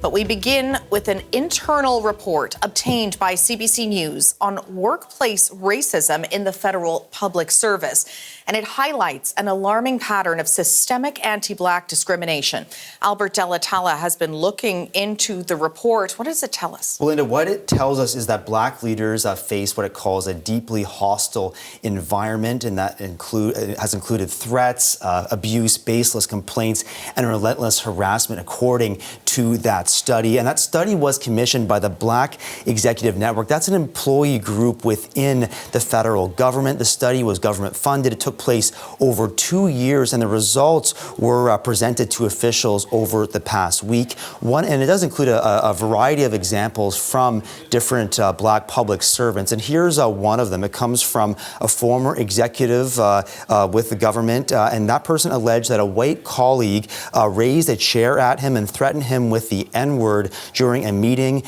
But we begin with an internal report obtained by CBC News on workplace racism in the federal public service. And it highlights an alarming pattern of systemic anti-Black discrimination. Albert De La Talla has been looking into the report. What does it tell us? Well, Linda, what it tells us is that Black leaders face what it calls a deeply hostile environment, and that has included threats, abuse, baseless complaints, and relentless harassment, according to that study. And that study was commissioned by the Black Executive Network. That's an employee group within the federal government. The study was government funded. It took place over 2 years, and the results were presented to officials over the past week. And it does include a variety of examples from different Black public servants. And here's one of them. It comes from a former executive with the government, and that person alleged that a white colleague raised a chair at him and threatened him with the N-word during a meeting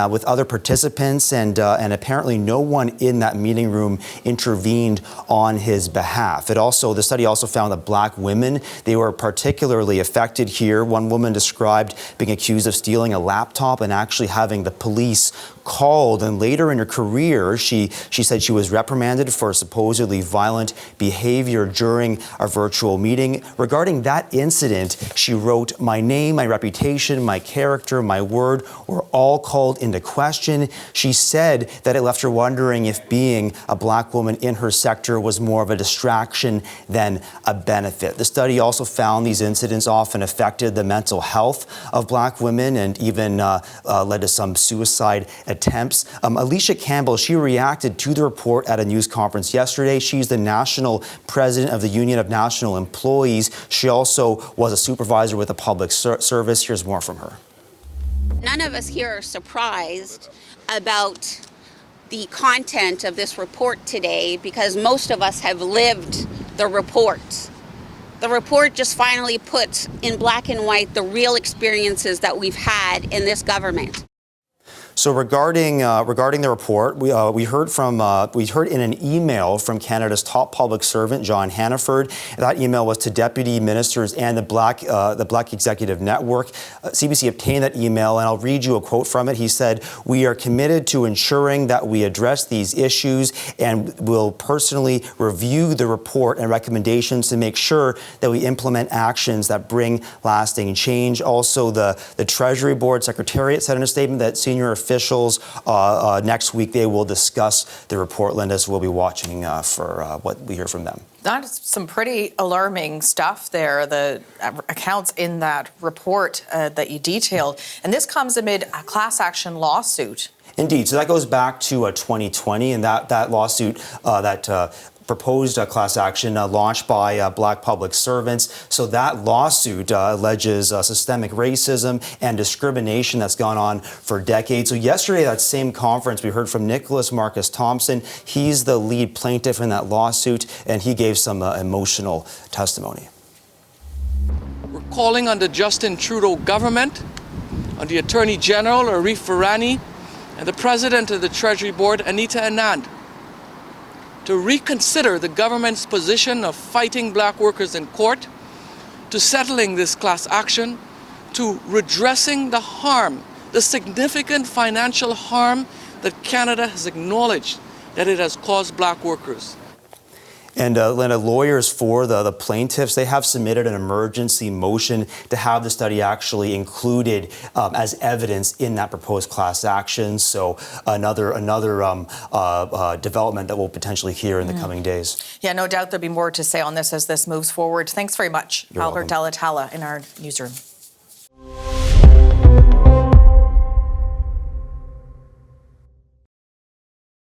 with other participants, and apparently no one in that meeting room intervened on his behalf. The study also found that Black women, they were particularly affected here. One woman described being accused of stealing a laptop and actually having the police called, and later in her career, she said she was reprimanded for supposedly violent behavior during a virtual meeting. Regarding that incident, she wrote, "My name, my reputation, my character, my word were all called into question." She said that it left her wondering if being a Black woman in her sector was more of a distraction than a benefit. The study also found these incidents often affected the mental health of Black women and even led to some suicide attempts. Alicia Campbell, she reacted to the report at a news conference yesterday. She's the national president of the Union of National Employees. She also was a supervisor with the public service. Here's more from her. None of us here are surprised about the content of this report today because most of us have lived the report. The report just finally puts in black and white the real experiences that we've had in this government. So regarding the report, we heard in an email from Canada's top public servant, John Hannaford. That email was to deputy ministers and the Black Executive Network. CBC obtained that email, and I'll read you a quote from it. He said, "We are committed to ensuring that we address these issues and will personally review the report and recommendations to make sure that we implement actions that bring lasting change." Also, the Treasury Board Secretariat said in a statement that senior officials next week, they will discuss the report. Linda, so we'll be watching for what we hear from them. That's some pretty alarming stuff there, the accounts in that report that you detailed. And this comes amid a class action lawsuit. Indeed. So that goes back to 2020, and that lawsuit, proposed class action launched by Black public servants. So that lawsuit alleges systemic racism and discrimination that's gone on for decades. So yesterday, at that same conference, we heard from Nicholas Marcus Thompson. He's the lead plaintiff in that lawsuit, and he gave some emotional testimony. We're calling on the Justin Trudeau government, on the Attorney General, Arif Virani, and the President of the Treasury Board, Anita Anand, to reconsider the government's position of fighting Black workers in court, to settling this class action, to redressing the harm, the significant financial harm that Canada has acknowledged that it has caused Black workers. And Linda, lawyers for the plaintiffs, they have submitted an emergency motion to have the study actually included as evidence in that proposed class action. So another development that we'll potentially hear in the coming days. Yeah, no doubt there'll be more to say on this as this moves forward. Thanks very much, You're Albert welcome. De La Talla in our newsroom.